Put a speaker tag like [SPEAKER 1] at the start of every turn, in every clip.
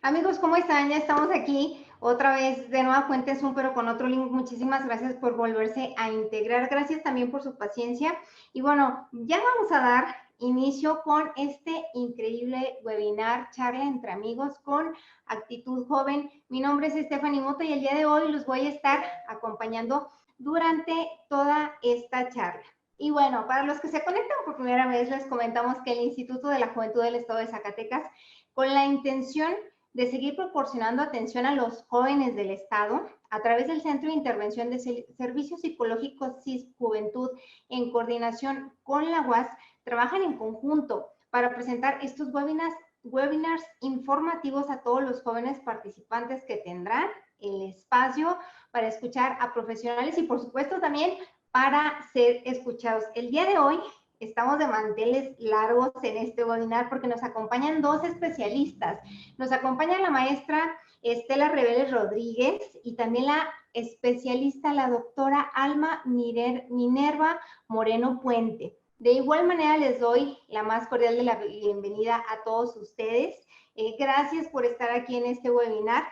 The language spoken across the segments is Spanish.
[SPEAKER 1] Amigos, ¿cómo están? Ya estamos aquí otra vez de nueva cuenta Zoom, pero con otro link. Muchísimas gracias por volverse a integrar. Gracias también por su paciencia. Y bueno, ya vamos a dar inicio con este increíble webinar, charla entre amigos con actitud joven. Mi nombre es Stephanie Mota y el día de hoy los voy a estar acompañando durante toda esta charla. Y bueno, para los que se conectan por primera vez, les comentamos que el Instituto de la Juventud del Estado de Zacatecas, con la intención de seguir proporcionando atención a los jóvenes del Estado a través del Centro de Intervención de Servicios Psicológicos CIS Juventud, en coordinación con la UAS, trabajan en conjunto para presentar estos webinars informativos a todos los jóvenes participantes que tendrán el espacio para escuchar a profesionales y por supuesto también para ser escuchados. El día de hoy estamos de manteles largos en este webinar porque nos acompañan dos especialistas. Nos acompaña la maestra Estela Reveles Rodríguez y también la especialista, la doctora Alma Minerva Moreno Puente. De igual manera les doy la más cordial de la bienvenida a todos ustedes. Gracias por estar aquí en este webinar.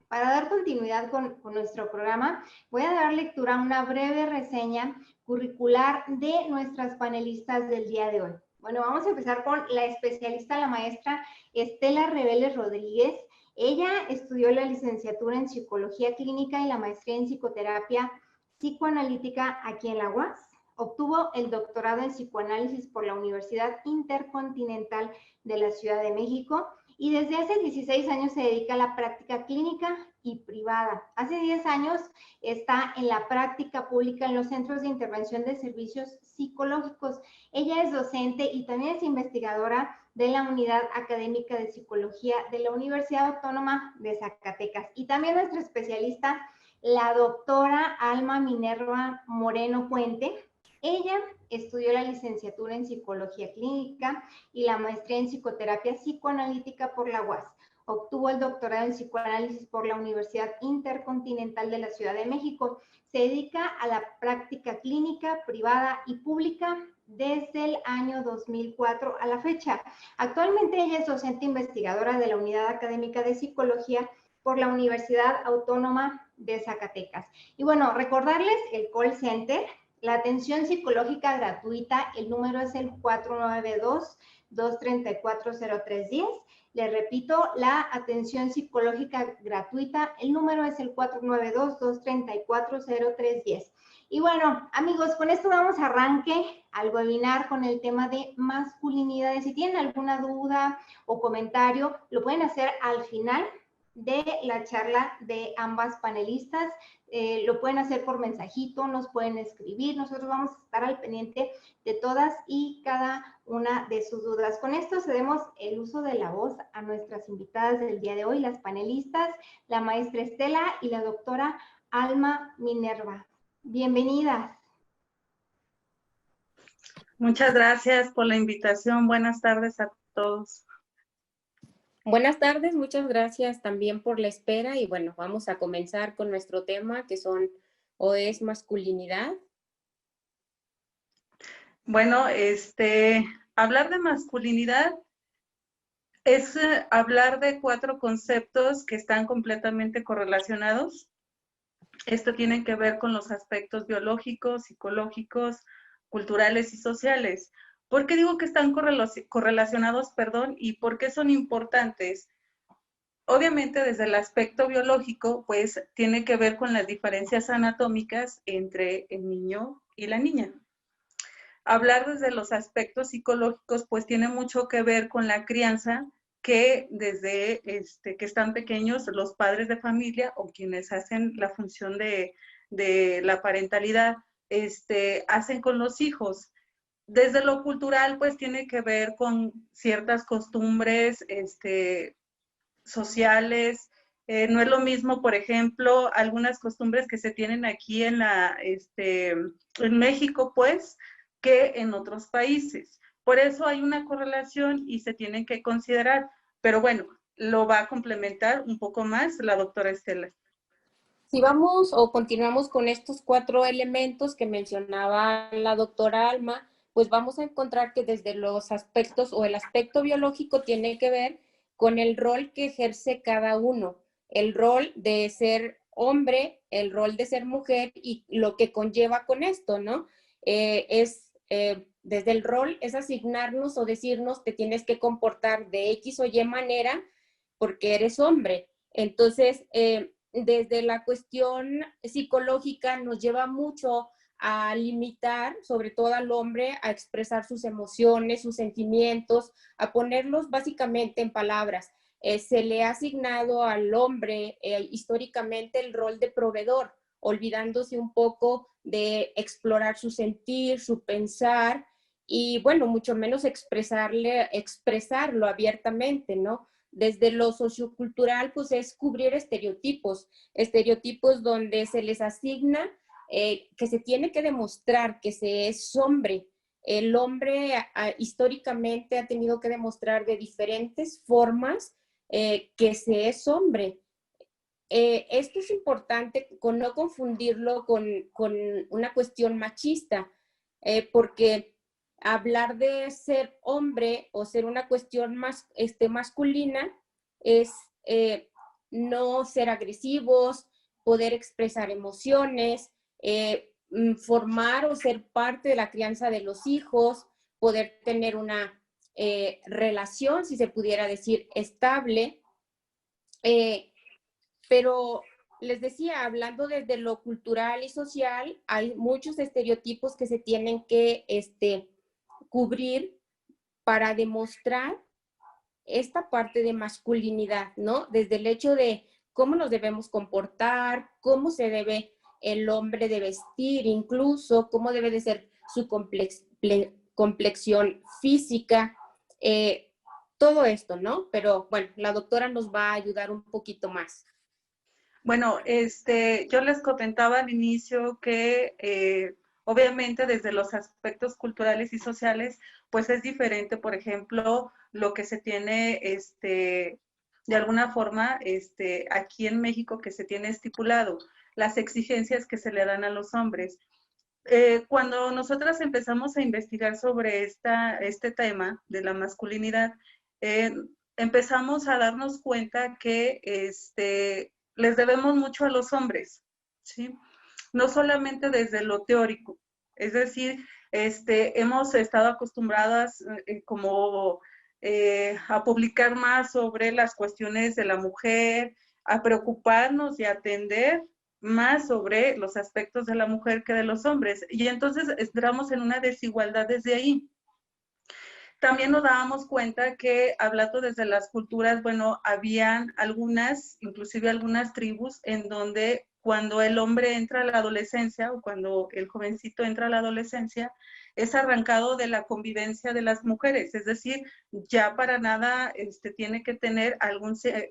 [SPEAKER 1] Para dar continuidad con nuestro programa, voy a dar lectura a una breve reseña curricular de nuestras panelistas del día de hoy. Bueno, vamos a empezar con la especialista, la maestra Estela Reveles Rodríguez. Ella estudió la licenciatura en Psicología Clínica y la maestría en Psicoterapia Psicoanalítica aquí en la UAS. Obtuvo el doctorado en Psicoanálisis por la Universidad Intercontinental de la Ciudad de México y desde hace 16 años se dedica a la práctica clínica y privada. Hace 10 años está en la práctica pública en los centros de intervención de servicios psicológicos. Ella es docente y también es investigadora de la Unidad Académica de Psicología de la Universidad Autónoma de Zacatecas. Y también nuestra especialista, la doctora Alma Minerva Moreno Puente. Ella estudió la licenciatura en Psicología Clínica y la maestría en Psicoterapia Psicoanalítica por la UAS. Obtuvo el doctorado en Psicoanálisis por la Universidad Intercontinental de la Ciudad de México. Se dedica a la práctica clínica, privada y pública desde el año 2004 a la fecha. Actualmente ella es docente investigadora de la Unidad Académica de Psicología por la Universidad Autónoma de Zacatecas. Y bueno, recordarles el call center. La atención psicológica gratuita, el número es el 492-234-0310. Les repito, la atención psicológica gratuita, el número es el 492-234-0310. Y bueno, amigos, con esto damos arranque al webinar con el tema de masculinidades. Si tienen alguna duda o comentario, lo pueden hacer al final de la charla de ambas panelistas. Lo pueden hacer por mensajito, nos pueden escribir, nosotros vamos a estar al pendiente de todas y cada una de sus dudas. Con esto cedemos el uso de la voz a nuestras invitadas del día de hoy, las panelistas, la maestra Estela y la doctora Alma Minerva. Bienvenidas.
[SPEAKER 2] Muchas gracias por la invitación. Buenas tardes a todos.
[SPEAKER 3] Buenas tardes, muchas gracias también por la espera y bueno, vamos a comenzar con nuestro tema que son o es masculinidad.
[SPEAKER 2] Bueno, hablar de masculinidad es hablar de 4 conceptos que están completamente correlacionados. Esto tiene que ver con los aspectos biológicos, psicológicos, culturales y sociales. ¿Por qué digo que están correlacionados, y por qué son importantes? Obviamente, desde el aspecto biológico, pues, tiene que ver con las diferencias anatómicas entre el niño y la niña. Hablar desde los aspectos psicológicos, pues, tiene mucho que ver con la crianza que desde que están pequeños los padres de familia o quienes hacen la función de la parentalidad, hacen con los hijos. Desde lo cultural, pues, tiene que ver con ciertas costumbres, sociales. No es lo mismo, por ejemplo, algunas costumbres que se tienen aquí en México, pues, que en otros países. Por eso hay una correlación y se tienen que considerar. Pero bueno, lo va a complementar un poco más la doctora Estela.
[SPEAKER 3] Si vamos o continuamos con estos 4 elementos que mencionaba la doctora Alma, pues vamos a encontrar que desde los aspectos o el aspecto biológico tiene que ver con el rol que ejerce cada uno, el rol de ser hombre, el rol de ser mujer y lo que conlleva con esto, ¿no? Desde el rol es asignarnos o decirnos te tienes que comportar de X o Y manera porque eres hombre. Entonces, desde la cuestión psicológica nos lleva mucho a limitar, sobre todo al hombre, a expresar sus emociones, sus sentimientos, a ponerlos básicamente en palabras. Se le ha asignado al hombre históricamente el rol de proveedor, olvidándose un poco de explorar su sentir, su pensar y, bueno, mucho menos expresarlo abiertamente, ¿no? Desde lo sociocultural, pues es cubrir estereotipos donde se les asigna que se tiene que demostrar que se es hombre. El hombre históricamente ha tenido que demostrar de diferentes formas que se es hombre. Esto es importante con no confundirlo con una cuestión machista, porque hablar de ser hombre o ser una cuestión más masculina es no ser agresivos, poder expresar emociones, formar o ser parte de la crianza de los hijos, poder tener una relación, si se pudiera decir, estable. Pero les decía, hablando desde lo cultural y social, hay muchos estereotipos que se tienen que cubrir para demostrar esta parte de masculinidad, ¿no? Desde el hecho de cómo nos debemos comportar, cómo se debe el hombre de vestir, incluso cómo debe de ser su complexión física, todo esto, ¿no? Pero bueno, la doctora nos va a ayudar un poquito más.
[SPEAKER 2] Bueno, yo les comentaba al inicio que obviamente desde los aspectos culturales y sociales, pues es diferente, por ejemplo, lo que se tiene, de alguna forma, aquí en México que se tiene estipulado, las exigencias que se le dan a los hombres. Cuando nosotras empezamos a investigar sobre este tema de la masculinidad, empezamos a darnos cuenta que les debemos mucho a los hombres, ¿sí? No solamente desde lo teórico, es decir, hemos estado acostumbradas a publicar más sobre las cuestiones de la mujer, a preocuparnos y a atender más sobre los aspectos de la mujer que de los hombres. Y entonces entramos en una desigualdad desde ahí. También nos dábamos cuenta que, hablando desde las culturas, bueno, habían algunas, inclusive algunas tribus, en donde cuando el hombre entra a la adolescencia o cuando el jovencito entra a la adolescencia, es arrancado de la convivencia de las mujeres, es decir, ya para nada tiene que tener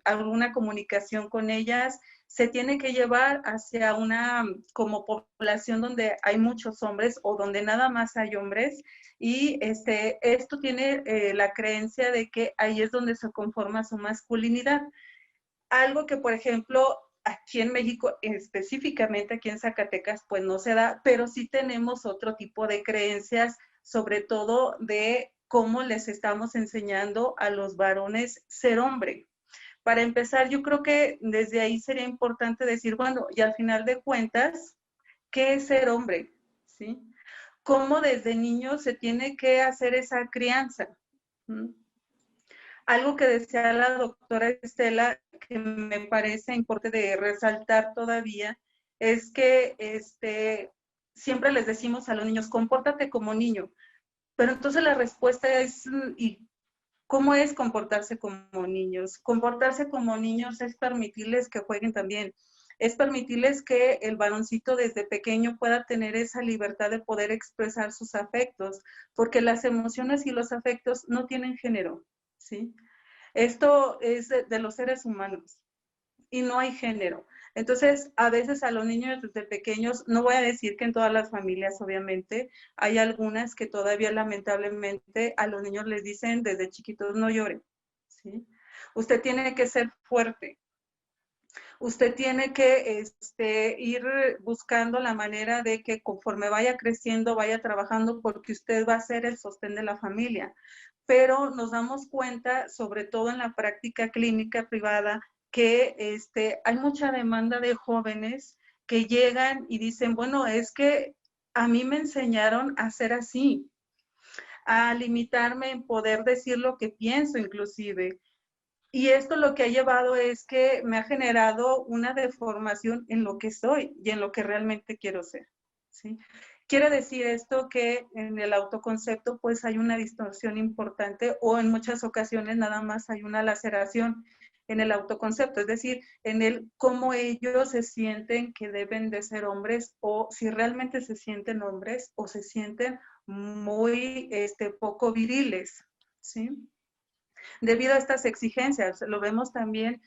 [SPEAKER 2] alguna comunicación con ellas, se tiene que llevar hacia una como población donde hay muchos hombres o donde nada más hay hombres, y esto tiene la creencia de que ahí es donde se conforma su masculinidad. Algo que, por ejemplo, aquí en México, específicamente aquí en Zacatecas, pues no se da, pero sí tenemos otro tipo de creencias, sobre todo de cómo les estamos enseñando a los varones ser hombre. Para empezar, yo creo que desde ahí sería importante decir, bueno, y al final de cuentas, ¿qué es ser hombre? ¿Sí? Cómo desde niño se tiene que hacer esa crianza. Algo que decía la doctora Estela, que me parece importante de resaltar todavía, es que siempre les decimos a los niños, compórtate como niño. Pero entonces la respuesta es, ¿y cómo es comportarse como niños? Comportarse como niños es permitirles que jueguen también. Es permitirles que el varoncito desde pequeño pueda tener esa libertad de poder expresar sus afectos, porque las emociones y los afectos no tienen género, ¿sí? Esto es de los seres humanos y no hay género. Entonces, a veces a los niños desde pequeños, no voy a decir que en todas las familias, obviamente, hay algunas que todavía lamentablemente a los niños les dicen desde chiquitos no lloren, ¿sí? Usted tiene que ser fuerte. Usted tiene que ir buscando la manera de que conforme vaya creciendo, vaya trabajando, porque usted va a ser el sostén de la familia. Pero nos damos cuenta, sobre todo en la práctica clínica privada, que hay mucha demanda de jóvenes que llegan y dicen, bueno, es que a mí me enseñaron a ser así, a limitarme en poder decir lo que pienso inclusive. Y esto lo que ha llevado es que me ha generado una deformación en lo que soy y en lo que realmente quiero ser, ¿sí? Quiere decir esto que en el autoconcepto pues hay una distorsión importante o en muchas ocasiones nada más hay una laceración en el autoconcepto, es decir, en el cómo ellos se sienten que deben de ser hombres o si realmente se sienten hombres o se sienten muy poco viriles, ¿sí? Debido a estas exigencias. Lo vemos también,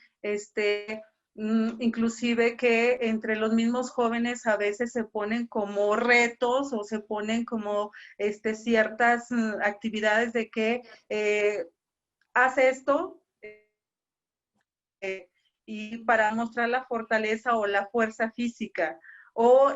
[SPEAKER 2] inclusive que entre los mismos jóvenes a veces se ponen como retos o se ponen como ciertas actividades de que haz esto y para mostrar la fortaleza o la fuerza física. O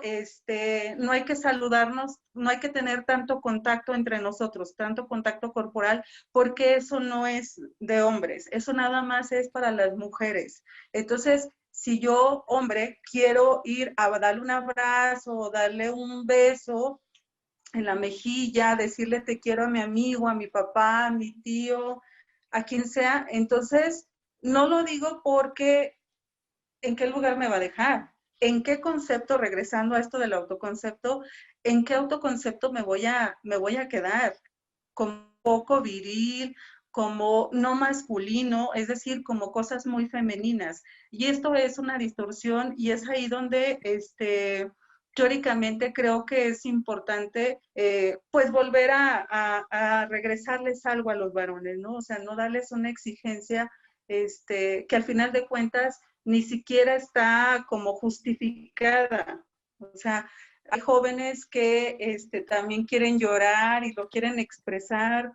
[SPEAKER 2] no hay que saludarnos, no hay que tener tanto contacto entre nosotros, tanto contacto corporal, porque eso no es de hombres, eso nada más es para las mujeres. Entonces, si yo, hombre, quiero ir a darle un abrazo, darle un beso en la mejilla, decirle te quiero a mi amigo, a mi papá, a mi tío, a quien sea, entonces no lo digo porque ¿en qué lugar me va a dejar? ¿En qué concepto, regresando a esto del autoconcepto, en qué autoconcepto me voy a quedar? Como poco viril, como no masculino, es decir, como cosas muy femeninas. Y esto es una distorsión y es ahí donde teóricamente creo que es importante pues volver a regresarles algo a los varones, ¿no? O sea, no darles una exigencia que al final de cuentas ni siquiera está como justificada. O sea, hay jóvenes que también quieren llorar y lo quieren expresar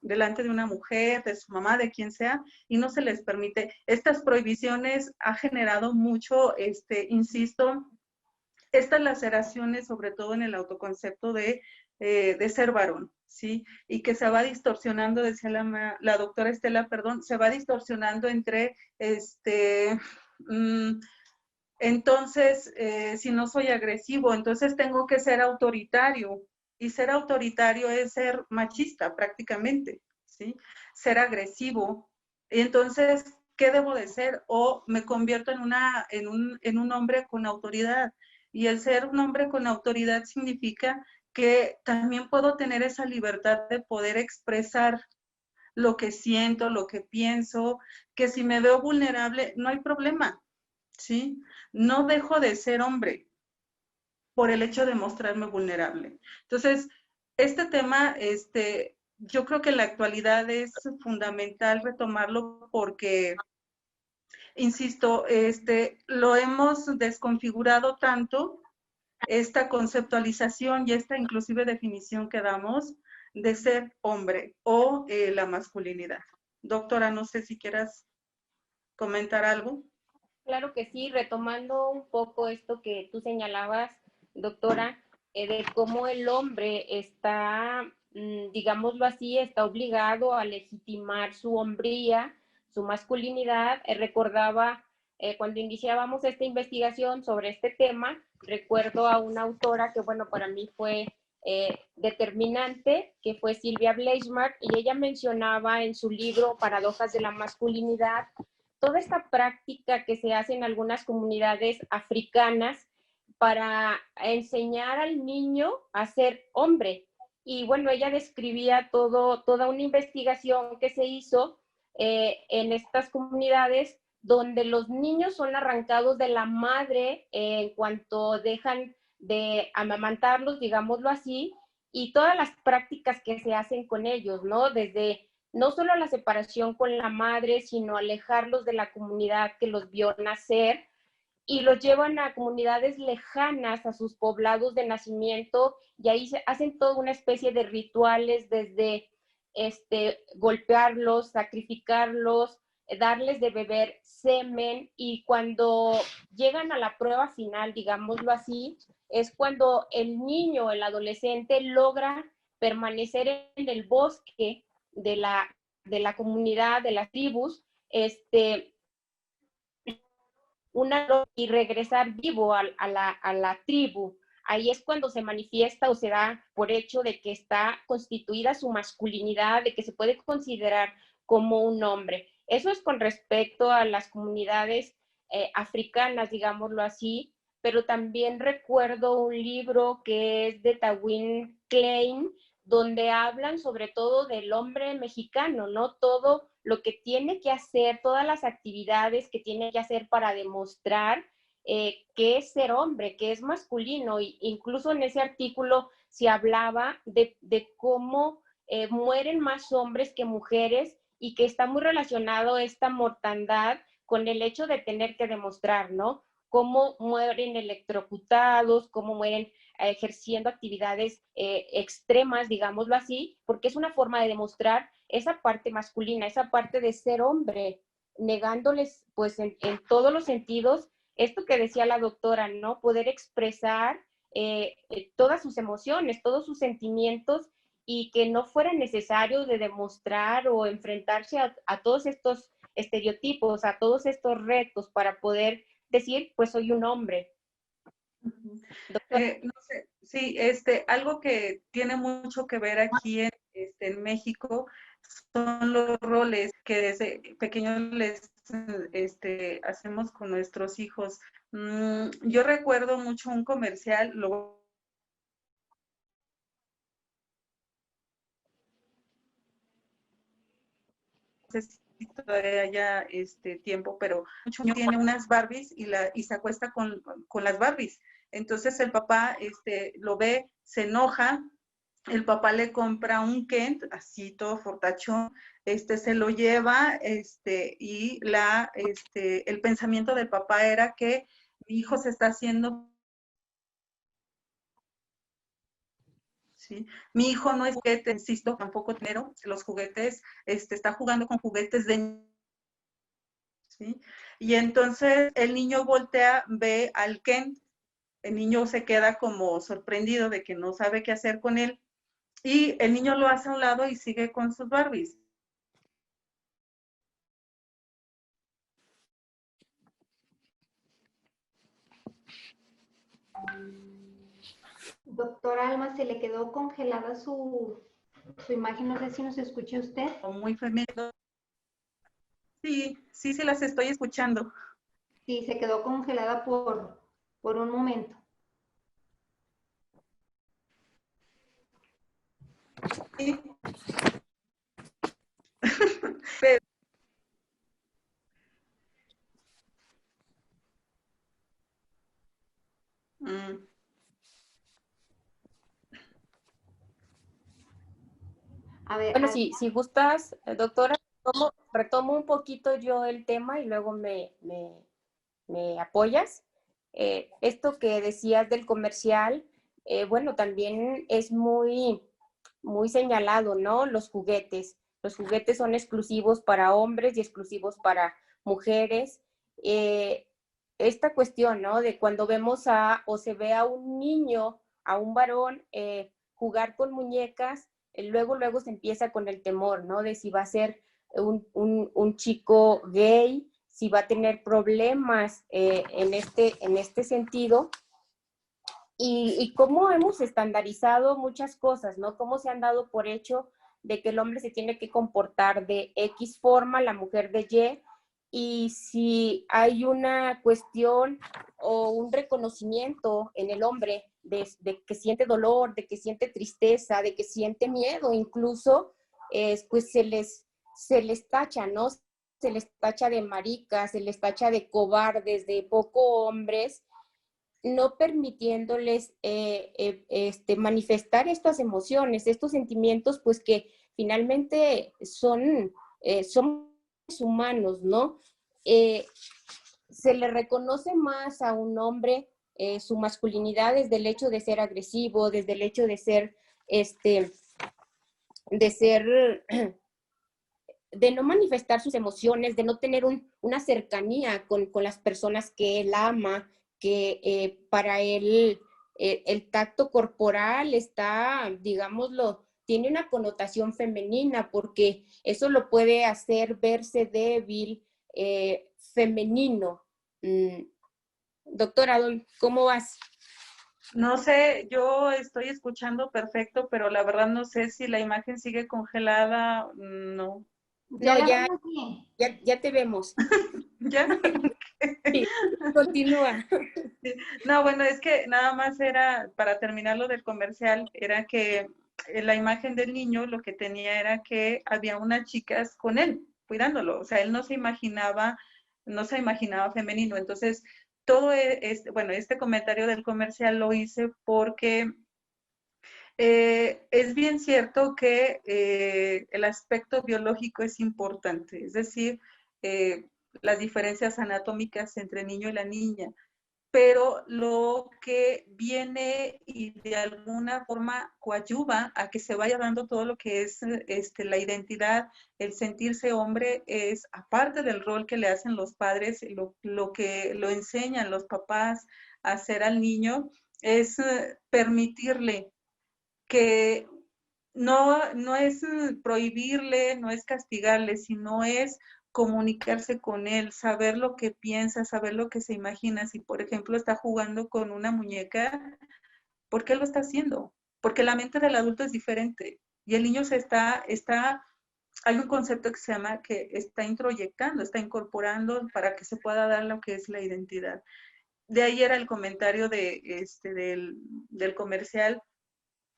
[SPEAKER 2] delante de una mujer, de su mamá, de quien sea, y no se les permite. Estas prohibiciones ha generado mucho, insisto, estas laceraciones, sobre todo en el autoconcepto de ser varón, ¿sí? Y que se va distorsionando, decía la doctora Estela, perdón, se va distorsionando entre, entonces, si no soy agresivo, entonces tengo que ser autoritario. Y ser autoritario es ser machista prácticamente, ¿sí? Ser agresivo. Y entonces, ¿qué debo de ser? O me convierto en un hombre con autoridad. Y el ser un hombre con autoridad significa que también puedo tener esa libertad de poder expresar lo que siento, lo que pienso, que si me veo vulnerable, no hay problema, ¿sí? No dejo de ser hombre por el hecho de mostrarme vulnerable. Entonces, este tema, yo creo que en la actualidad es fundamental retomarlo porque, insisto, lo hemos desconfigurado tanto, esta conceptualización y esta inclusive definición que damos de ser hombre o la masculinidad. Doctora, no sé si quieras comentar algo.
[SPEAKER 3] Claro que sí, retomando un poco esto que tú señalabas, doctora, de cómo el hombre está, digámoslo así, está obligado a legitimar su hombría, su masculinidad. Recordaba cuando iniciábamos esta investigación sobre este tema, recuerdo a una autora que, bueno, para mí fue determinante, que fue Silvia Bleichmark, y ella mencionaba en su libro Paradojas de la Masculinidad toda esta práctica que se hace en algunas comunidades africanas para enseñar al niño a ser hombre. Y bueno, ella describía toda una investigación que se hizo en estas comunidades donde los niños son arrancados de la madre en cuanto dejan de amamantarlos, digámoslo así, y todas las prácticas que se hacen con ellos, ¿no? Desde no solo la separación con la madre, sino alejarlos de la comunidad que los vio nacer y los llevan a comunidades lejanas, a sus poblados de nacimiento, y ahí se hacen toda una especie de rituales desde golpearlos, sacrificarlos, darles de beber semen, y cuando llegan a la prueba final, digámoslo así, es cuando el niño, el adolescente, logra permanecer en el bosque de la comunidad, de las tribus, y regresar vivo a la tribu. Ahí es cuando se manifiesta o se da por hecho de que está constituida su masculinidad, de que se puede considerar como un hombre. Eso es con respecto a las comunidades africanas, digámoslo así, pero también recuerdo un libro que es de Tawin Klein, donde hablan sobre todo del hombre mexicano, ¿no? Todo lo que tiene que hacer, todas las actividades que tiene que hacer para demostrar que es ser hombre, que es masculino. Y incluso en ese artículo se hablaba de cómo mueren más hombres que mujeres, y que está muy relacionado esta mortandad con el hecho de tener que demostrar, ¿no? Cómo mueren electrocutados, cómo mueren ejerciendo actividades extremas, digámoslo así, porque es una forma de demostrar esa parte masculina, esa parte de ser hombre, negándoles pues en todos los sentidos esto que decía la doctora, ¿no? Poder expresar todas sus emociones, todos sus sentimientos, y que no fuera necesario de demostrar o enfrentarse a todos estos estereotipos, a todos estos retos para poder decir, pues soy un hombre.
[SPEAKER 2] No sé, sí, algo que tiene mucho que ver aquí en México son los roles que desde pequeños les hacemos con nuestros hijos. Yo recuerdo mucho un comercial, lo si todavía haya tiempo, pero mucho niño tiene unas Barbies y se acuesta con las Barbies. Entonces el papá lo ve, se enoja, el papá le compra un Kent, así todo fortachón, se lo lleva, y el pensamiento del papá era que mi hijo se está haciendo, ¿sí? Mi hijo no es juguete, insisto, tampoco dinero, los juguetes, está jugando con juguetes de... ¿sí? Y entonces el niño voltea, ve al Kent, el niño se queda como sorprendido de que no sabe qué hacer con él, y el niño lo hace a un lado y sigue con sus Barbies.
[SPEAKER 1] Doctora Alma, se le quedó congelada su imagen, no sé si nos escucha usted.
[SPEAKER 2] Muy femenino. Sí, sí, sí las estoy escuchando.
[SPEAKER 1] Sí, se quedó congelada por un momento.
[SPEAKER 2] Sí. Pero,
[SPEAKER 1] A ver,
[SPEAKER 3] Bueno, si gustas, doctora, retomo un poquito yo el tema y luego me apoyas. Esto que decías del comercial, bueno, también es muy, muy señalado, ¿no? Los juguetes. Los juguetes son exclusivos para hombres y exclusivos para mujeres. Esta cuestión, ¿no? De cuando vemos o se ve a un niño, a un varón, jugar con muñecas, luego se empieza con el temor, ¿no? De si va a ser un chico gay, si va a tener problemas en este sentido. Y cómo hemos estandarizado muchas cosas, ¿no? Cómo se han dado por hecho de que el hombre se tiene que comportar de X forma, la mujer de Y si hay una cuestión o un reconocimiento en el hombre de que siente dolor, de que siente tristeza, de que siente miedo, incluso, pues se les tacha, ¿no? Se les tacha de maricas, se les tacha de cobardes, de poco hombres, no permitiéndoles manifestar estas emociones, estos sentimientos, pues que finalmente son humanos, ¿no? Se le reconoce más a un hombre su masculinidad desde el hecho de ser agresivo, desde el hecho de ser de no manifestar sus emociones, de no tener una cercanía con las personas que él ama, que para él el tacto corporal está, digámoslo, tiene una connotación femenina, porque eso lo puede hacer verse débil, femenino. Doctora, ¿cómo vas?
[SPEAKER 2] No sé, yo estoy escuchando perfecto, pero la verdad no sé si la imagen sigue congelada. No.
[SPEAKER 3] No,
[SPEAKER 1] Ya la vemos bien.
[SPEAKER 3] ya te vemos.
[SPEAKER 2] ¿Ya?
[SPEAKER 3] Sí, continúa.
[SPEAKER 2] No, bueno, es que nada más era, para terminar lo del comercial, era que la imagen del niño lo que tenía era que había unas chicas con él, cuidándolo. O sea, él no se imaginaba femenino. Entonces, bueno, este comentario del comercial lo hice porque es bien cierto que el aspecto biológico es importante, es decir, las diferencias anatómicas entre el niño y la niña, pero lo que viene y de alguna forma coadyuva a que se vaya dando todo lo que es la identidad, el sentirse hombre, es aparte del rol que le hacen los padres, lo que lo enseñan los papás a hacer al niño, es permitirle que no es prohibirle, no es castigarle, sino es comunicarse con él, saber lo que piensa, saber lo que se imagina. Si, por ejemplo, está jugando con una muñeca, ¿por qué lo está haciendo? Porque la mente del adulto es diferente y el niño hay un concepto que se llama que está introyectando, está incorporando para que se pueda dar lo que es la identidad. De ahí era el comentario del comercial.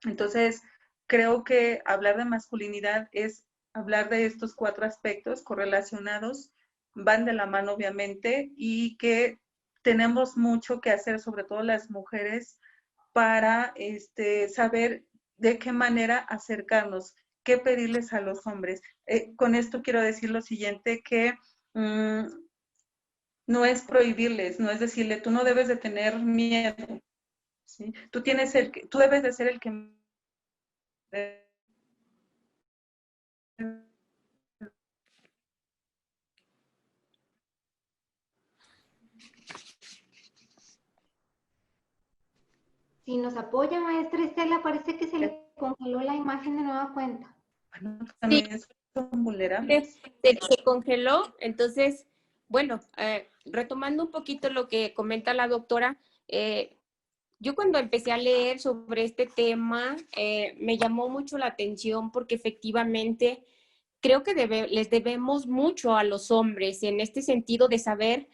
[SPEAKER 2] Entonces, creo que hablar de masculinidad es hablar de estos 4 aspectos correlacionados, van de la mano obviamente, y que tenemos mucho que hacer, sobre todo las mujeres, para saber de qué manera acercarnos, qué pedirles a los hombres. Con esto quiero decir lo siguiente, que no es prohibirles, no es decirle, tú no debes de tener miedo, ¿sí? Tú debes de ser el que
[SPEAKER 1] Si nos apoya, maestra Estela, parece que se le congeló la imagen de nueva cuenta.
[SPEAKER 2] bueno,
[SPEAKER 3] Sí,
[SPEAKER 2] también son vulnerables.
[SPEAKER 3] se congeló. Entonces, bueno, retomando un poquito lo que comenta la doctora, yo cuando empecé a leer sobre este tema, me llamó mucho la atención porque efectivamente creo que les debemos mucho a los hombres en este sentido de saber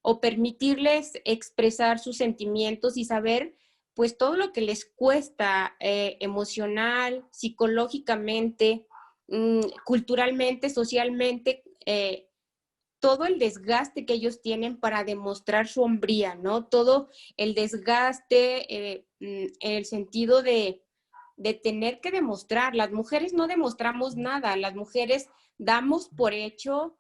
[SPEAKER 3] o permitirles expresar sus sentimientos y saber pues todo lo que les cuesta emocional, psicológicamente, culturalmente, socialmente, todo el desgaste que ellos tienen para demostrar su hombría, ¿no? Todo el desgaste en el sentido de tener que demostrar. Las mujeres no demostramos nada, las mujeres damos por hecho,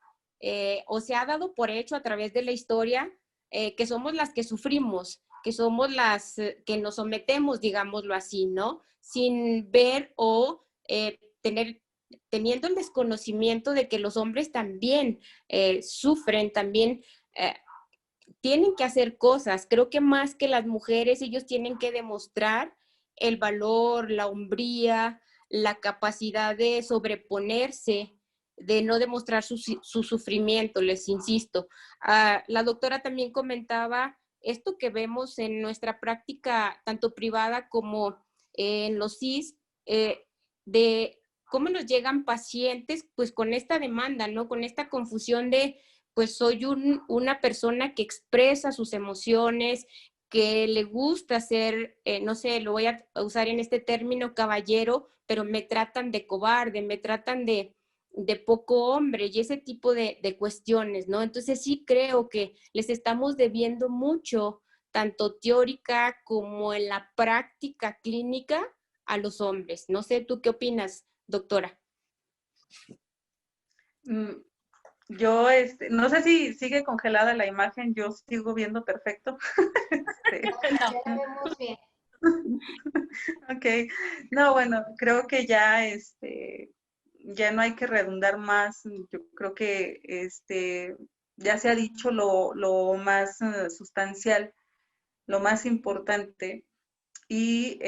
[SPEAKER 3] o se ha dado por hecho a través de la historia, que somos las que sufrimos, que somos las que nos sometemos, digámoslo así, ¿no? Sin ver o teniendo el desconocimiento de que los hombres también sufren, también tienen que hacer cosas. Creo que más que las mujeres, ellos tienen que demostrar el valor, la hombría, la capacidad de sobreponerse, de no demostrar su sufrimiento, les insisto. La doctora también comentaba esto que vemos en nuestra práctica, tanto privada como en los CIS, de cómo nos llegan pacientes pues con esta demanda, ¿no? Con esta confusión de pues soy una persona que expresa sus emociones, que le gusta ser, no sé, lo voy a usar en este término caballero, pero me tratan de cobarde, me tratan de poco hombre y ese tipo de cuestiones, ¿no? Entonces sí creo que les estamos debiendo mucho, tanto teórica como en la práctica clínica, a los hombres. No sé, ¿tú qué opinas, doctora?
[SPEAKER 2] Yo, no sé si sigue congelada la imagen, yo sigo viendo perfecto.
[SPEAKER 1] Ya la vemos bien.
[SPEAKER 2] Ok, no, bueno, creo que ya, ya no hay que redundar más. Yo creo que ya se ha dicho lo más sustancial, lo más importante, y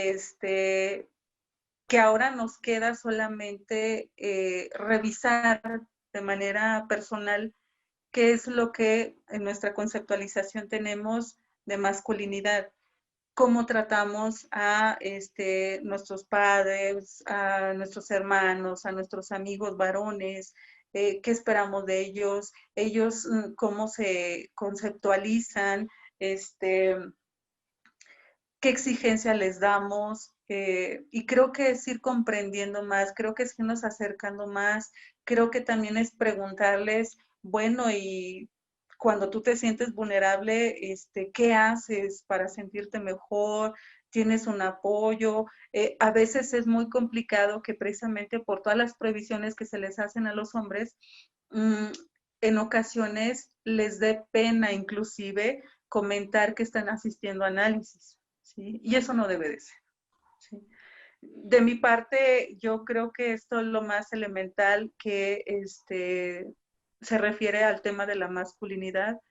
[SPEAKER 2] que ahora nos queda solamente revisar de manera personal qué es lo que en nuestra conceptualización tenemos de masculinidad, cómo tratamos a nuestros padres, a nuestros hermanos, a nuestros amigos varones, qué esperamos de ellos cómo se conceptualizan, qué exigencia les damos, y creo que es ir comprendiendo más, creo que es irnos acercando más, creo que también es preguntarles, bueno, y cuando tú te sientes vulnerable, ¿qué haces para sentirte mejor? ¿Tienes un apoyo? A veces es muy complicado que precisamente por todas las prohibiciones que se les hacen a los hombres, en ocasiones les dé pena inclusive comentar que están asistiendo a análisis. ¿Sí? Y eso no debe de ser. ¿Sí? De mi parte, yo creo que esto es lo más elemental que se refiere al tema de la masculinidad.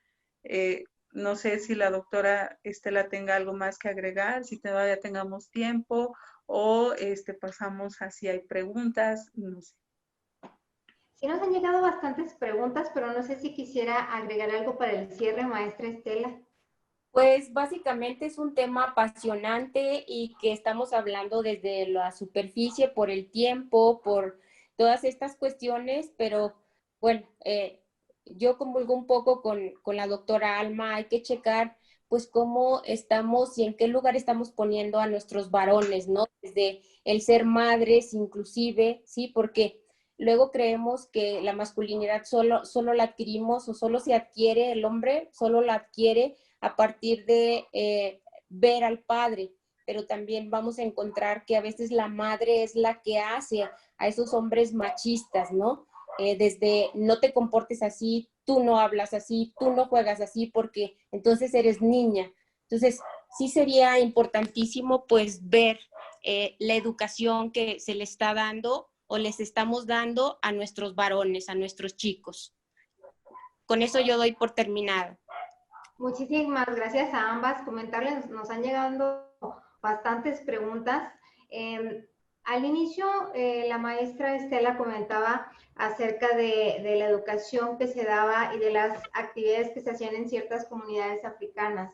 [SPEAKER 2] No sé si la doctora Estela tenga algo más que agregar, si todavía tengamos tiempo, o pasamos a si hay preguntas, no sé.
[SPEAKER 1] Sí, nos han llegado bastantes preguntas, pero no sé si quisiera agregar algo para el cierre, maestra Estela.
[SPEAKER 3] Pues básicamente es un tema apasionante y que estamos hablando desde la superficie por el tiempo, por todas estas cuestiones, pero bueno, yo comulgo un poco con la doctora Alma, hay que checar pues cómo estamos y en qué lugar estamos poniendo a nuestros varones, ¿no? Desde el ser madres inclusive, ¿sí? Porque luego creemos que la masculinidad solo la adquirimos o solo se adquiere, el hombre solo la adquiere a partir de ver al padre, pero también vamos a encontrar que a veces la madre es la que hace a esos hombres machistas, ¿no? Desde no te comportes así, tú no hablas así, tú no juegas así, porque entonces eres niña. Entonces, sí sería importantísimo pues ver la educación que se le está dando o les estamos dando a nuestros varones, a nuestros chicos. Con eso yo doy por terminada.
[SPEAKER 1] Muchísimas gracias a ambas. Comentarles, nos han llegado bastantes preguntas. Al inicio, la maestra Estela comentaba acerca de la educación que se daba y de las actividades que se hacían en ciertas comunidades africanas.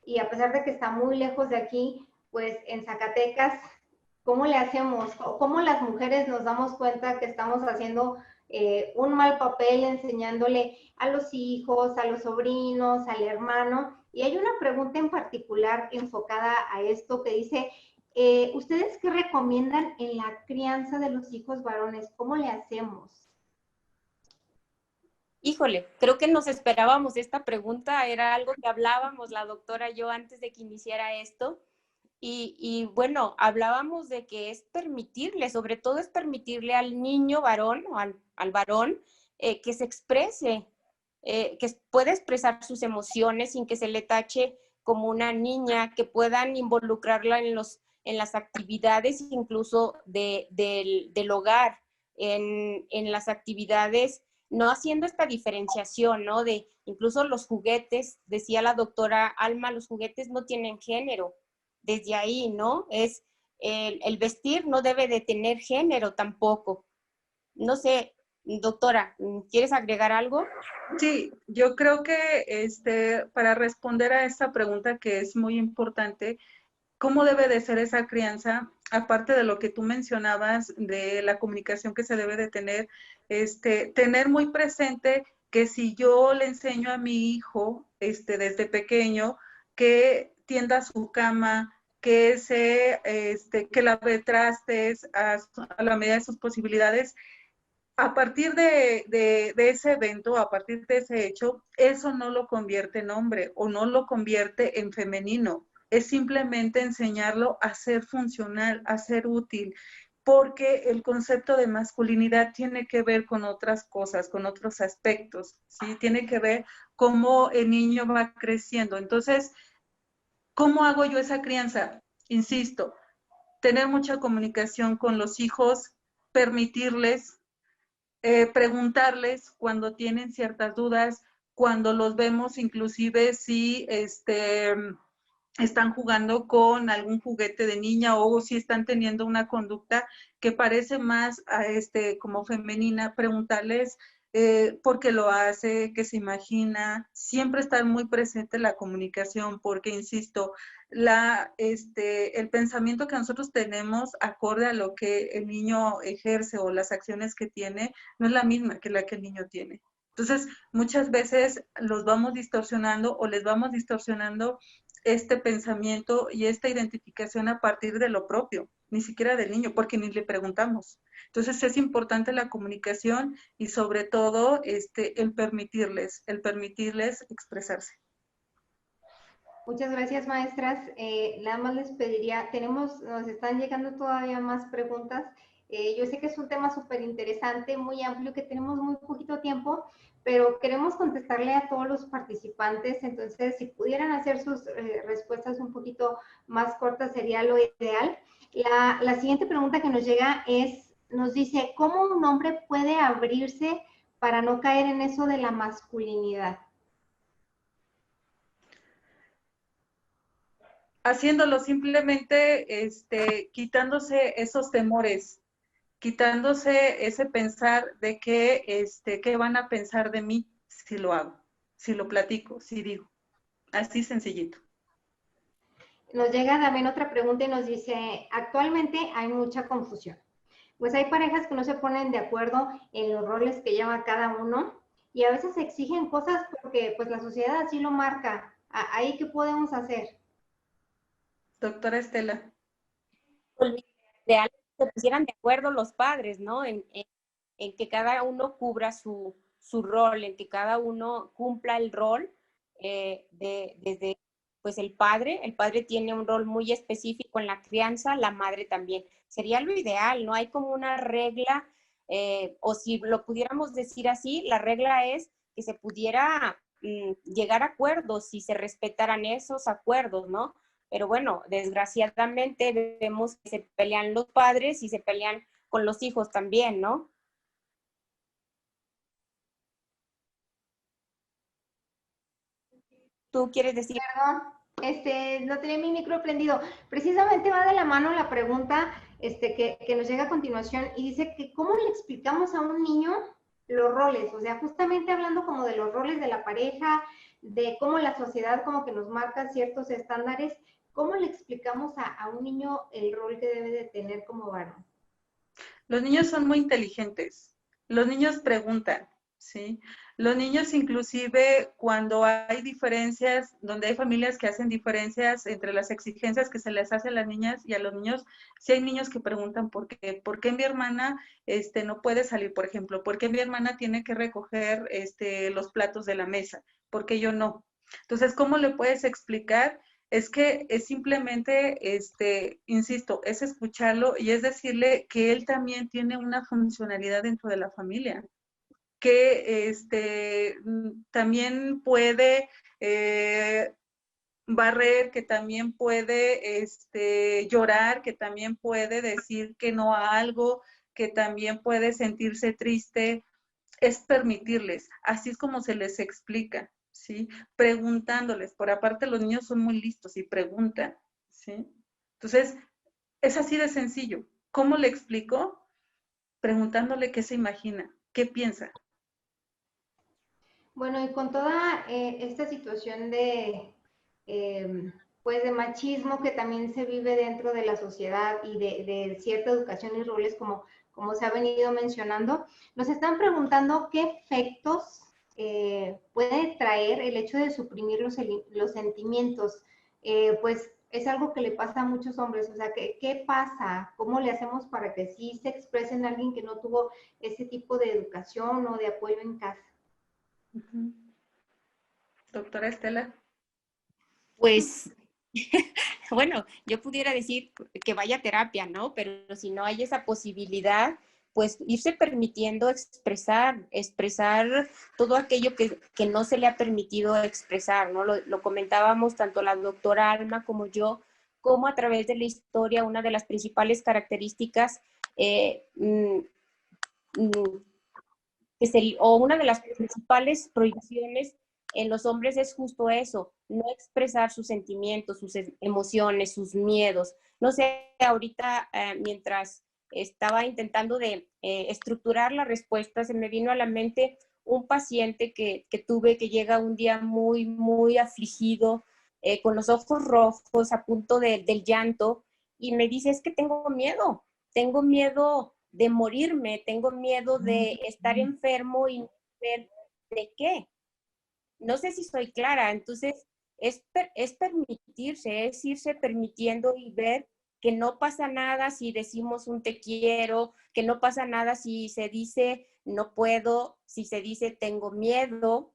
[SPEAKER 1] Y a pesar de que está muy lejos de aquí, pues en Zacatecas, ¿cómo le hacemos? ¿Cómo las mujeres nos damos cuenta que estamos haciendo un mal papel enseñándole a los hijos, a los sobrinos, al hermano? Y hay una pregunta en particular enfocada a esto que dice, ¿ustedes qué recomiendan en la crianza de los hijos varones? ¿Cómo le hacemos?
[SPEAKER 3] Híjole, creo que nos esperábamos esta pregunta, era algo que hablábamos la doctora y yo antes de que iniciara esto. Y bueno, hablábamos de que es permitirle, sobre todo es permitirle al niño varón o al varón que se exprese, que pueda expresar sus emociones sin que se le tache como una niña, que puedan involucrarla en las actividades incluso del hogar, en las actividades, no haciendo esta diferenciación, ¿no? De incluso los juguetes, decía la doctora Alma, los juguetes no tienen género. Desde ahí, ¿no? Es el vestir no debe de tener género tampoco. No sé, doctora, ¿quieres agregar algo?
[SPEAKER 2] Sí, yo creo que para responder a esta pregunta que es muy importante, ¿cómo debe de ser esa crianza? Aparte de lo que tú mencionabas, de la comunicación que se debe de tener, tener muy presente que si yo le enseño a mi hijo desde pequeño que tienda su cama, que lave trastes a la medida de sus posibilidades, a partir de ese evento, a partir de ese hecho, eso no lo convierte en hombre o no lo convierte en femenino. Es simplemente enseñarlo a ser funcional, a ser útil, porque el concepto de masculinidad tiene que ver con otras cosas, con otros aspectos, ¿sí? Tiene que ver cómo el niño va creciendo. Entonces, ¿cómo hago yo esa crianza? Insisto, tener mucha comunicación con los hijos, permitirles preguntarles cuando tienen ciertas dudas, cuando los vemos inclusive si están jugando con algún juguete de niña o si están teniendo una conducta que parece más como femenina, preguntarles por qué lo hace, qué se imagina, siempre estar muy presente en la comunicación, porque insisto, el pensamiento que nosotros tenemos acorde a lo que el niño ejerce o las acciones que tiene, no es la misma que la que el niño tiene. Entonces, muchas veces los vamos distorsionando o les vamos distorsionando este pensamiento y esta identificación a partir de lo propio, ni siquiera del niño, porque ni le preguntamos. Entonces es importante la comunicación y sobre todo el permitirles expresarse.
[SPEAKER 1] Muchas gracias, maestras. Nada más les pediría, nos están llegando todavía más preguntas. Yo sé que es un tema súper interesante, muy amplio, que tenemos muy poquito tiempo, pero queremos contestarle a todos los participantes. Entonces, si pudieran hacer sus respuestas un poquito más cortas, sería lo ideal. La siguiente pregunta que nos llega nos dice, ¿cómo un hombre puede abrirse para no caer en eso de la masculinidad?
[SPEAKER 2] Haciéndolo simplemente, quitándose esos temores, quitándose ese pensar de que, qué van a pensar de mí si lo hago, si lo platico, si digo. Así sencillito.
[SPEAKER 1] Nos llega también otra pregunta y nos dice, actualmente hay mucha confusión. Pues hay parejas que no se ponen de acuerdo en los roles que lleva cada uno y a veces exigen cosas porque pues la sociedad así lo marca. ¿Ahí qué podemos hacer?
[SPEAKER 2] Doctora Estela.
[SPEAKER 3] Ideal que se pusieran de acuerdo los padres, ¿no? En que cada uno cubra su rol, en que cada uno cumpla el rol desde pues el padre tiene un rol muy específico en la crianza, la madre también. Sería lo ideal, no hay como una regla, o si lo pudiéramos decir así, la regla es que se pudiera llegar a acuerdos si se respetaran esos acuerdos, ¿no? Pero bueno, desgraciadamente vemos que se pelean los padres y se pelean con los hijos también, ¿no? ¿Tú quieres decir?
[SPEAKER 1] Perdón, no tenía mi micro prendido. Precisamente va de la mano la pregunta que nos llega a continuación y dice que cómo le explicamos a un niño los roles, o sea, justamente hablando como de los roles de la pareja, de cómo la sociedad como que nos marca ciertos estándares, ¿cómo le explicamos a un niño el rol que debe de tener como varón?
[SPEAKER 2] Los niños son muy inteligentes. Los niños preguntan, ¿sí? Los niños inclusive cuando hay diferencias, donde hay familias que hacen diferencias entre las exigencias que se les hace a las niñas y a los niños, sí hay niños que preguntan por qué mi hermana no puede salir, por ejemplo, por qué mi hermana tiene que recoger los platos de la mesa, por qué yo no. Entonces, ¿cómo le puedes explicar? Es que es simplemente, insisto, es escucharlo y es decirle que él también tiene una funcionalidad dentro de la familia, que también puede barrer, que también puede llorar, que también puede decir que no a algo, que también puede sentirse triste. Es permitirles, así es como se les explica, ¿sí? Preguntándoles, por aparte los niños son muy listos y preguntan, ¿sí? Entonces, es así de sencillo. ¿Cómo le explico? Preguntándole qué se imagina, qué piensa.
[SPEAKER 1] Bueno, y con toda esta situación pues de machismo que también se vive dentro de la sociedad y de cierta educación y roles como se ha venido mencionando, nos están preguntando qué efectos puede traer el hecho de suprimir los sentimientos. Pues es algo que le pasa a muchos hombres, o sea, ¿qué pasa? ¿Cómo le hacemos para que sí se expresen a alguien que no tuvo ese tipo de educación o de apoyo en casa?
[SPEAKER 2] Doctora Estela.
[SPEAKER 3] Pues, bueno, yo pudiera decir que vaya a terapia, ¿no? Pero si no hay esa posibilidad, pues irse permitiendo expresar todo aquello que no se le ha permitido expresar, ¿no? Lo comentábamos tanto la doctora Alma como yo, como a través de la historia, una de las principales características o una de las principales prohibiciones en los hombres es justo eso, no expresar sus sentimientos, sus emociones, sus miedos. No sé, ahorita mientras estaba intentando de estructurar la respuesta, se me vino a la mente un paciente que tuve que llega un día muy, muy afligido, con los ojos rojos, a punto del llanto, y me dice, es que tengo miedo de morirme, tengo miedo de estar enfermo y no saber de qué. No sé si soy clara, entonces es permitirse, es irse permitiendo y ver que no pasa nada si decimos un te quiero, que no pasa nada si se dice no puedo, si se dice tengo miedo,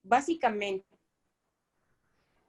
[SPEAKER 3] básicamente.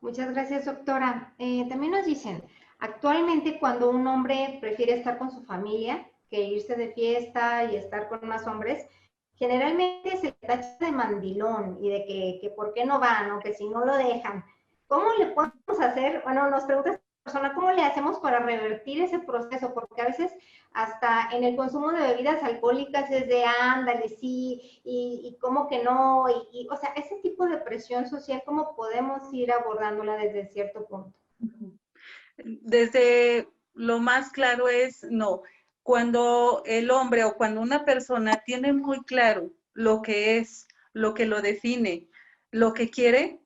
[SPEAKER 1] Muchas gracias, doctora. También nos dicen, actualmente cuando un hombre prefiere estar con su familia que irse de fiesta y estar con más hombres, generalmente se le tacha de mandilón y de que por qué no van o que si no lo dejan. ¿Cómo le podemos hacer? Bueno, nos pregunta esta persona, ¿cómo le hacemos para revertir ese proceso? Porque a veces hasta en el consumo de bebidas alcohólicas es de ándale, sí, y cómo que no, o sea, ese tipo de presión social, ¿cómo podemos ir abordándola desde cierto punto?
[SPEAKER 2] Desde lo más claro es no. Cuando el hombre o cuando una persona tiene muy claro lo que es, lo que lo define, lo que quiere,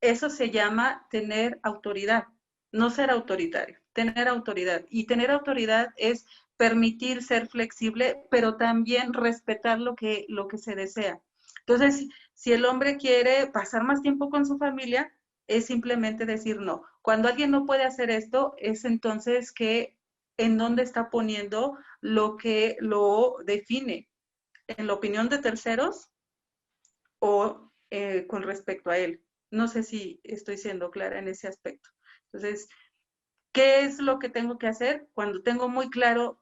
[SPEAKER 2] eso se llama tener autoridad, no ser autoritario, tener autoridad. Y tener autoridad es permitir ser flexible, pero también respetar lo que se desea. Entonces, si el hombre quiere pasar más tiempo con su familia, es simplemente decir no. Cuando alguien no puede hacer esto, es entonces que en dónde está poniendo lo que lo define, en la opinión de terceros o con respecto a él. No sé si estoy siendo clara en ese aspecto. Entonces, ¿qué es lo que tengo que hacer? Cuando tengo muy claro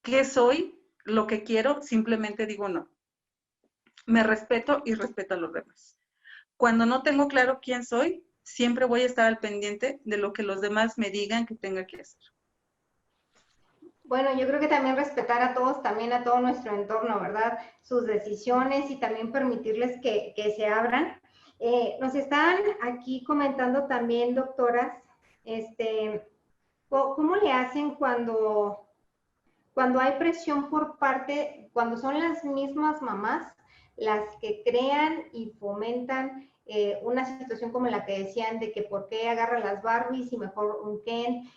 [SPEAKER 2] qué soy, lo que quiero, simplemente digo no. Me respeto y respeto a los demás. Cuando no tengo claro quién soy, siempre voy a estar al pendiente de lo que los demás me digan que tenga que hacer.
[SPEAKER 1] Bueno, yo creo que también respetar a todos, también a todo nuestro entorno, ¿verdad? Sus decisiones y también permitirles que se abran. Nos están aquí comentando también, doctoras, ¿cómo le hacen cuando hay presión por parte, cuando son las mismas mamás las que crean y fomentan una situación como la que decían de que por qué agarra las Barbies y mejor un Ken,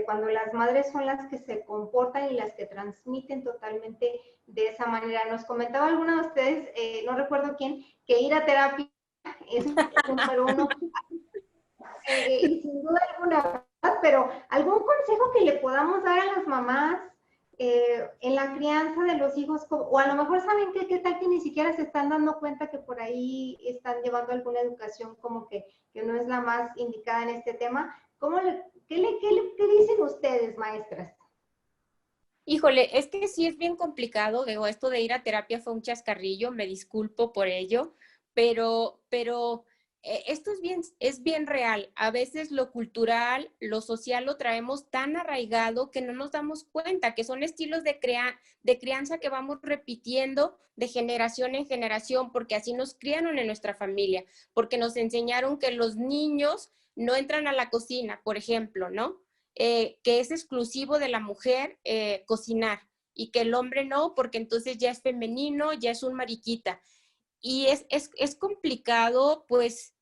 [SPEAKER 1] cuando las madres son las que se comportan y las que transmiten totalmente de esa manera? Nos comentaba alguna de ustedes, no recuerdo quién, que ir a terapia es número uno. Y sin duda alguna, pero algún consejo que le podamos dar a las mamás en la crianza de los hijos, o a lo mejor saben que qué tal que ni siquiera se están dando cuenta que por ahí están llevando alguna educación como que no es la más indicada en este tema. ¿Qué dicen ustedes, maestras?
[SPEAKER 3] Híjole, es que sí es bien complicado, digo, esto de ir a terapia fue un chascarrillo, me disculpo por ello, pero esto es bien real. A veces lo cultural, lo social lo traemos tan arraigado que no nos damos cuenta, que son estilos de crianza que vamos repitiendo de generación en generación, porque así nos criaron en nuestra familia, porque nos enseñaron que los niños no entran a la cocina, por ejemplo, ¿no? Que es exclusivo de la mujer cocinar y que el hombre no, porque entonces ya es femenino, ya es un mariquita. Y es complicado, pues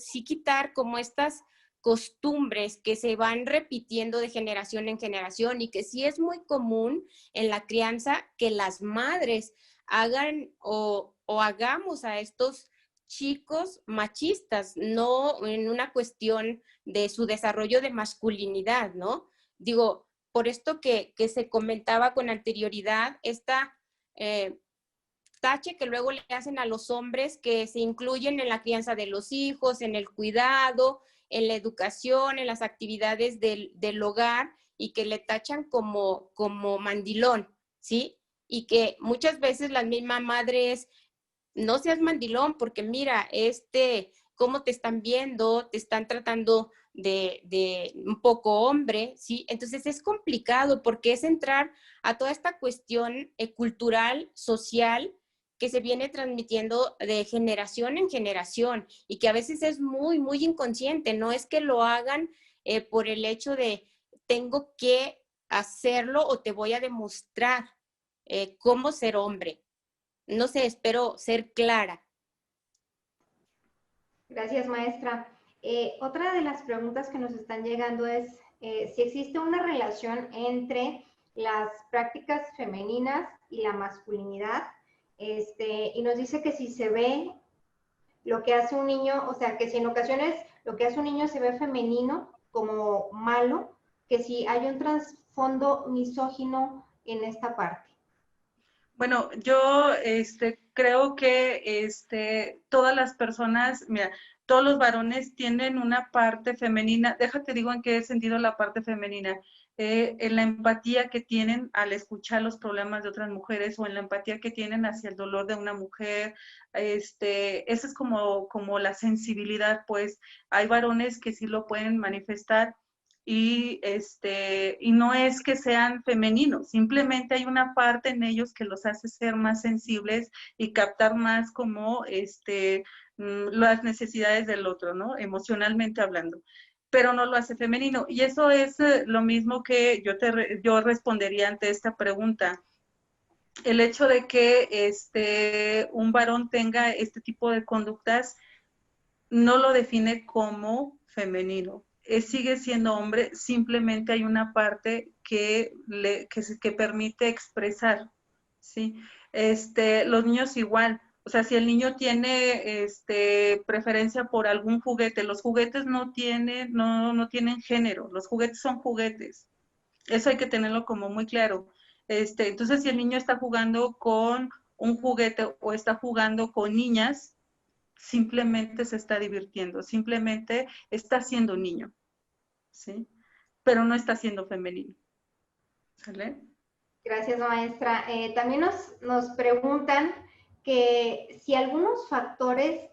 [SPEAKER 3] sí quitar como estas costumbres que se van repitiendo de generación en generación y que sí es muy común en la crianza que las madres hagan o hagamos a estos chicos machistas, no en una cuestión de su desarrollo de masculinidad, ¿no? Digo, por esto que se comentaba con anterioridad, esta tache que luego le hacen a los hombres que se incluyen en la crianza de los hijos, en el cuidado, en la educación, en las actividades del hogar y que le tachan como mandilón, ¿sí? Y que muchas veces la misma madre es, no seas mandilón porque mira, cómo te están viendo, te están tratando de un poco hombre, ¿sí? Entonces es complicado porque es entrar a toda esta cuestión cultural, social, que se viene transmitiendo de generación en generación y que a veces es muy, muy inconsciente. No es que lo hagan por el hecho de tengo que hacerlo o te voy a demostrar cómo ser hombre. No sé, espero ser clara.
[SPEAKER 1] Gracias, maestra. Otra de las preguntas que nos están llegando es si existe una relación entre las prácticas femeninas y la masculinidad. Y nos dice que si se ve lo que hace un niño, o sea, que si en ocasiones lo que hace un niño se ve femenino como malo, que si hay un trasfondo misógino en esta parte.
[SPEAKER 2] Bueno, yo creo que todas las personas, mira, todos los varones tienen una parte femenina. Déjate digo en qué sentido la parte femenina. En la empatía que tienen al escuchar los problemas de otras mujeres o en la empatía que tienen hacia el dolor de una mujer. Esa es como la sensibilidad, pues. Hay varones que sí lo pueden manifestar y no es que sean femeninos, simplemente hay una parte en ellos que los hace ser más sensibles y captar más como las necesidades del otro, ¿no? Emocionalmente hablando, pero no lo hace femenino. Y eso es lo mismo que yo respondería ante esta pregunta. El hecho de que un varón tenga este tipo de conductas no lo define como femenino. Sigue siendo hombre, simplemente hay una parte que permite expresar, ¿sí? Los niños igual, o sea, si el niño tiene preferencia por algún juguete, los juguetes no tienen género, los juguetes son juguetes. Eso hay que tenerlo como muy claro. Entonces, si el niño está jugando con un juguete o está jugando con niñas, simplemente se está divirtiendo, simplemente está siendo niño, ¿sí? Pero no está siendo femenino. ¿Sale?
[SPEAKER 1] Gracias, maestra. También nos preguntan que si algunos factores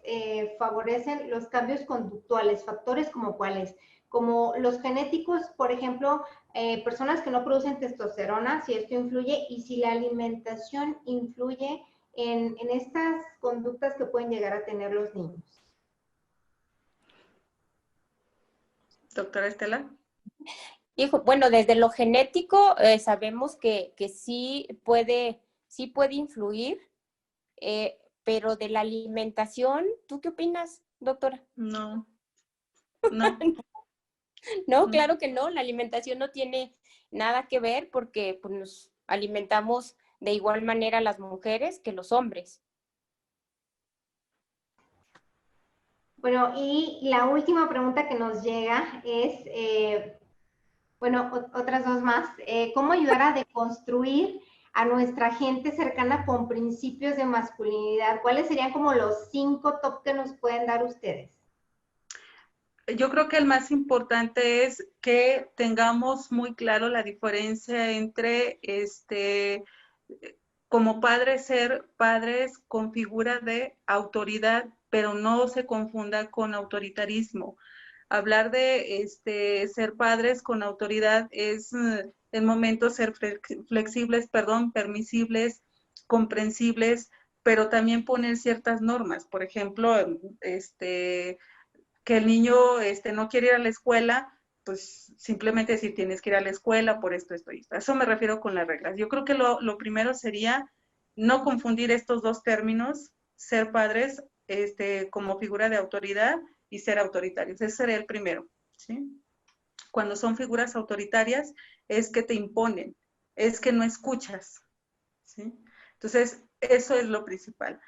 [SPEAKER 1] favorecen los cambios conductuales, factores como cuáles, como los genéticos, por ejemplo, personas que no producen testosterona, si esto influye, y si la alimentación influye en estas conductas que pueden llegar a tener los niños.
[SPEAKER 2] Doctora Estela.
[SPEAKER 3] Hijo, bueno, desde lo genético sabemos que sí puede influir, pero de la alimentación, ¿tú qué opinas, doctora?
[SPEAKER 2] No, no.
[SPEAKER 3] No, claro que no, la alimentación no tiene nada que ver porque pues, nos alimentamos de igual manera las mujeres que los hombres.
[SPEAKER 1] Bueno, y la última pregunta que nos llega es, bueno, otras dos más. ¿Cómo ayudar a deconstruir a nuestra gente cercana con principios de masculinidad? ¿Cuáles serían como los 5 top que nos pueden dar ustedes?
[SPEAKER 2] Yo creo que el más importante es que tengamos muy claro la diferencia entre como padres ser padres con figura de autoridad, pero no se confunda con autoritarismo. Hablar de ser padres con autoridad es en momentos ser flexibles, perdón, permisibles, comprensibles, pero también poner ciertas normas. Por ejemplo, que el niño no quiere ir a la escuela, pues simplemente decir tienes que ir a la escuela por esto y esto. A eso me refiero con las reglas. Yo creo que lo primero sería no confundir estos dos términos, ser padres como figura de autoridad y ser autoritarios. Ese sería el primero, ¿sí? Cuando son figuras autoritarias es que te imponen, es que no escuchas, ¿sí? Entonces, eso es lo principal.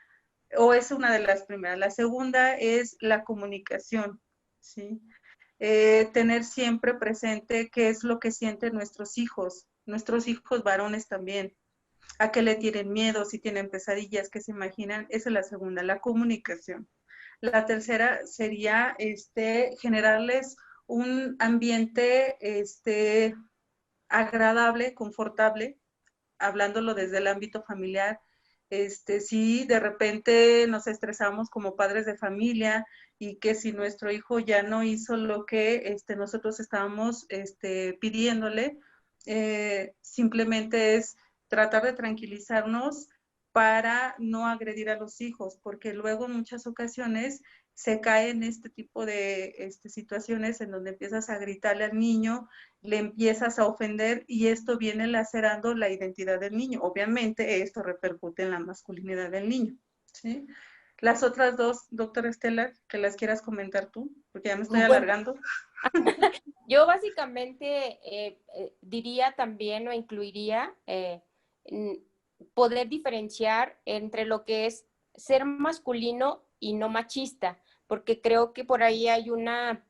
[SPEAKER 2] O es una de las primeras. La segunda es la comunicación, ¿sí? Tener siempre presente qué es lo que sienten nuestros hijos varones también, a qué le tienen miedo, si tienen pesadillas, qué se imaginan. Esa es la segunda, la comunicación. La tercera sería generarles un ambiente agradable, confortable, hablándolo desde el ámbito familiar, Si de repente nos estresamos como padres de familia y que si nuestro hijo ya no hizo lo que nosotros estábamos pidiéndole, simplemente es tratar de tranquilizarnos para no agredir a los hijos, porque luego en muchas ocasiones se cae en este tipo de situaciones en donde empiezas a gritarle al niño, le empiezas a ofender y esto viene lacerando la identidad del niño. Obviamente esto repercute en la masculinidad del niño, ¿sí? Las otras dos, doctora Estela, que las quieras comentar tú, porque ya me estoy alargando.
[SPEAKER 3] Yo básicamente diría también o incluiría poder diferenciar entre lo que es ser masculino y no machista, porque creo que por ahí hay una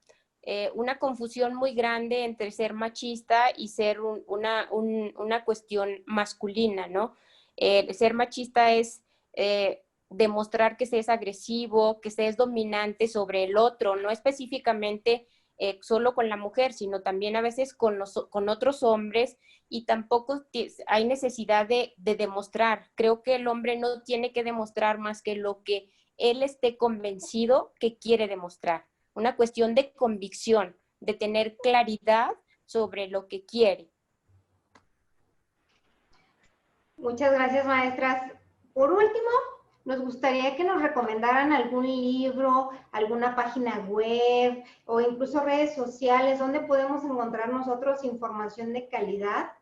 [SPEAKER 3] confusión muy grande entre ser machista y ser una cuestión masculina, ¿no? Ser machista es demostrar que se es agresivo, que se es dominante sobre el otro, no específicamente solo con la mujer, sino también a veces con otros hombres, y tampoco hay necesidad de demostrar. Creo que el hombre no tiene que demostrar más que lo que él esté convencido que quiere demostrar. Una cuestión de convicción, de tener claridad sobre lo que quiere.
[SPEAKER 1] Muchas gracias, maestras. Por último, nos gustaría que nos recomendaran algún libro, alguna página web o incluso redes sociales donde podemos encontrar nosotros información de calidad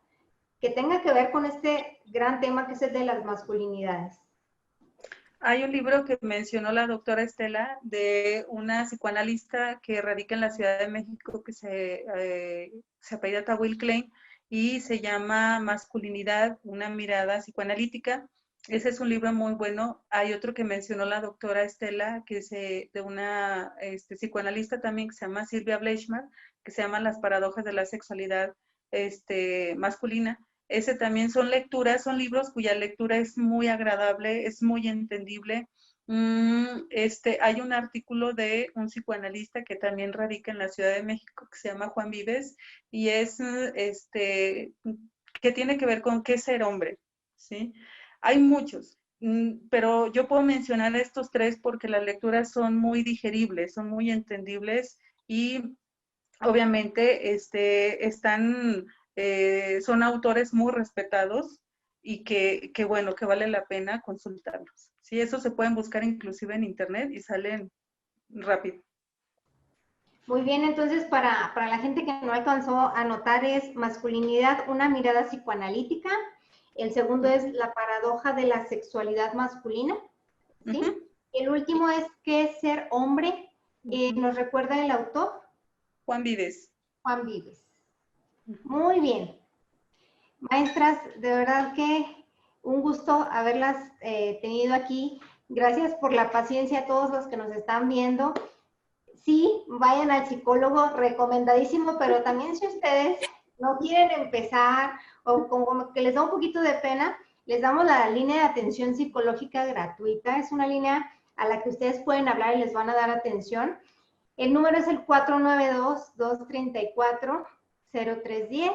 [SPEAKER 1] que tenga que ver con este gran tema que es el de las masculinidades.
[SPEAKER 2] Hay un libro que mencionó la doctora Estela de una psicoanalista que radica en la Ciudad de México que se apellida Tawil Klein y se llama Masculinidad, una mirada psicoanalítica. Ese es un libro muy bueno. Hay otro que mencionó la doctora Estela, que es de una psicoanalista también que se llama Silvia Bleichmann, que se llama Las paradojas de la sexualidad masculina. Ese también son lecturas, son libros cuya lectura es muy agradable, es muy entendible. Hay un artículo de un psicoanalista que también radica en la Ciudad de México que se llama Juan Vives y es que tiene que ver con qué es ser hombre, ¿sí? Hay muchos, pero yo puedo mencionar estos tres porque las lecturas son muy digeribles, son muy entendibles y obviamente son autores muy respetados y que bueno, que vale la pena consultarlos. Sí, eso se pueden buscar inclusive en internet y salen rápido.
[SPEAKER 1] Muy bien, entonces para la gente que no alcanzó a anotar es Masculinidad, una mirada psicoanalítica. El segundo es La paradoja de la sexualidad masculina, ¿sí? El último es ¿Qué es ser hombre? ¿Nos recuerda el autor?
[SPEAKER 2] Juan Vives.
[SPEAKER 1] Juan Vives. Muy bien. Maestras, de verdad que un gusto haberlas tenido aquí. Gracias por la paciencia a todos los que nos están viendo. Sí, vayan al psicólogo, recomendadísimo, pero también si ustedes no quieren empezar o como que les da un poquito de pena, les damos la línea de atención psicológica gratuita. Es una línea a la que ustedes pueden hablar y les van a dar atención. El número es el 492-234-0310.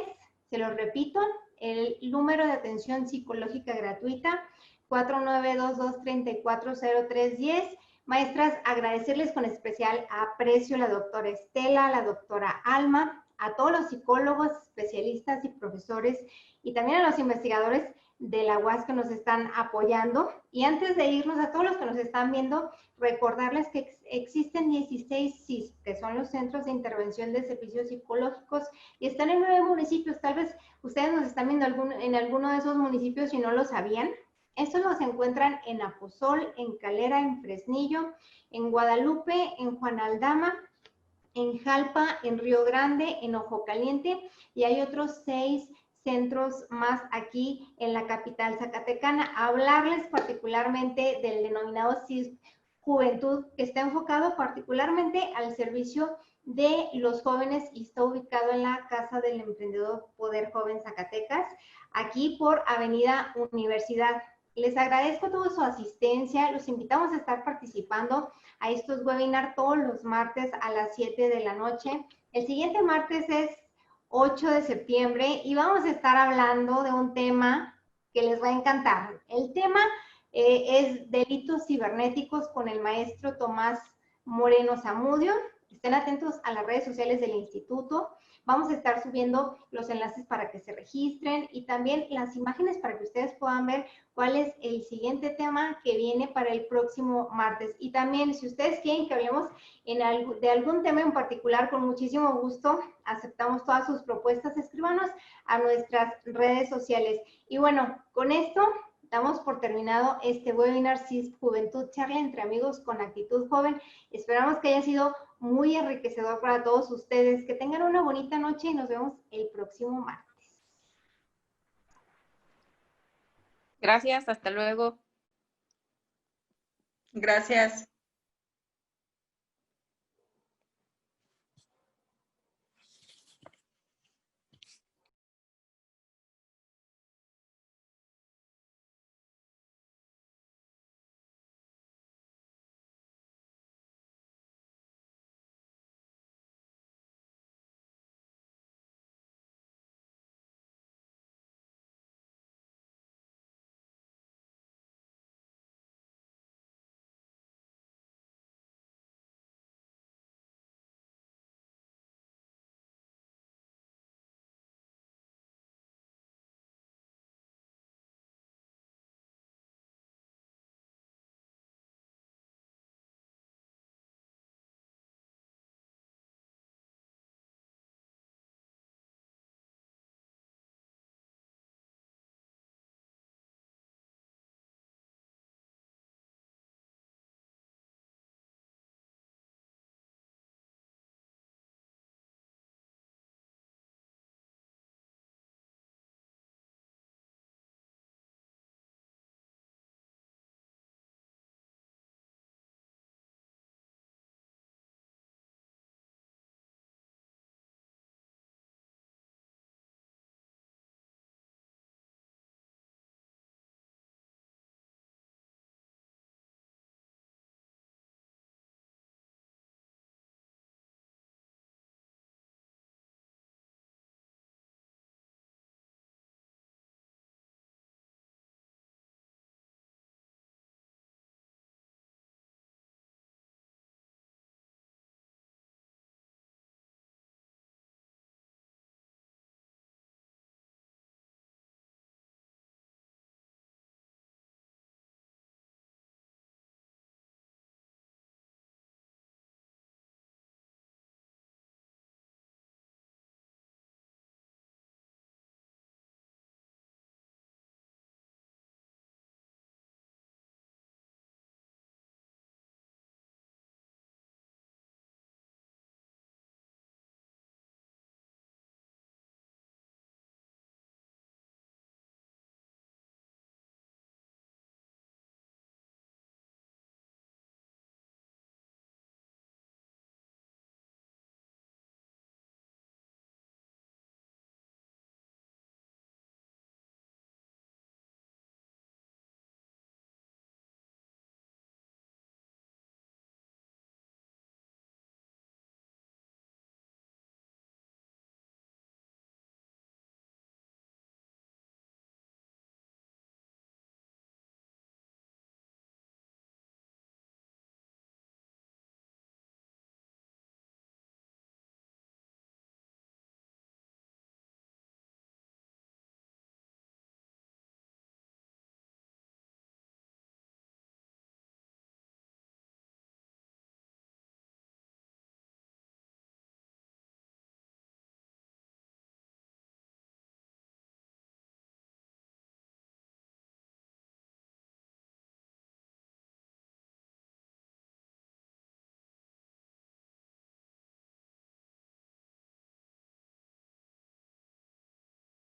[SPEAKER 1] Se lo repito, el número de atención psicológica gratuita, 492-234-0310. Maestras, agradecerles con especial aprecio a la doctora Estela, a la doctora Alma, a todos los psicólogos, especialistas y profesores, y también a los investigadores de la UAS que nos están apoyando. Y antes de irnos, a todos los que nos están viendo, recordarles que existen 16 CIS, que son los Centros de Intervención de Servicios Psicológicos, y están en 9 municipios. Tal vez ustedes nos están viendo en alguno de esos municipios y no lo sabían. Estos los encuentran en Aposol, en Calera, en Fresnillo, en Guadalupe, en Juan Aldama, en Jalpa, en Río Grande, en Ojo Caliente, y hay otros 6 centros más aquí en la capital zacatecana. Hablarles particularmente del denominado CIS Juventud, que está enfocado particularmente al servicio de los jóvenes y está ubicado en la Casa del Emprendedor Poder Joven Zacatecas, aquí por Avenida Universidad. Les agradezco toda su asistencia, los invitamos a estar participando a estos webinars todos los martes a las 7 de la noche. El siguiente martes es 8 de septiembre y vamos a estar hablando de un tema que les va a encantar. El tema es Delitos Cibernéticos con el maestro Tomás Moreno Zamudio. Estén atentos a las redes sociales del instituto. Vamos a estar subiendo los enlaces para que se registren y también las imágenes para que ustedes puedan ver cuál es el siguiente tema que viene para el próximo martes. Y también, si ustedes quieren que hablemos de algún tema en particular, con muchísimo gusto, aceptamos todas sus propuestas. Escríbanos a nuestras redes sociales. Y bueno, con esto damos por terminado este webinar CISP Juventud Charla entre amigos con actitud joven. Esperamos que haya sido muy enriquecedor para todos ustedes. Que tengan una bonita noche y nos vemos el próximo martes.
[SPEAKER 3] Gracias, hasta luego.
[SPEAKER 2] Gracias.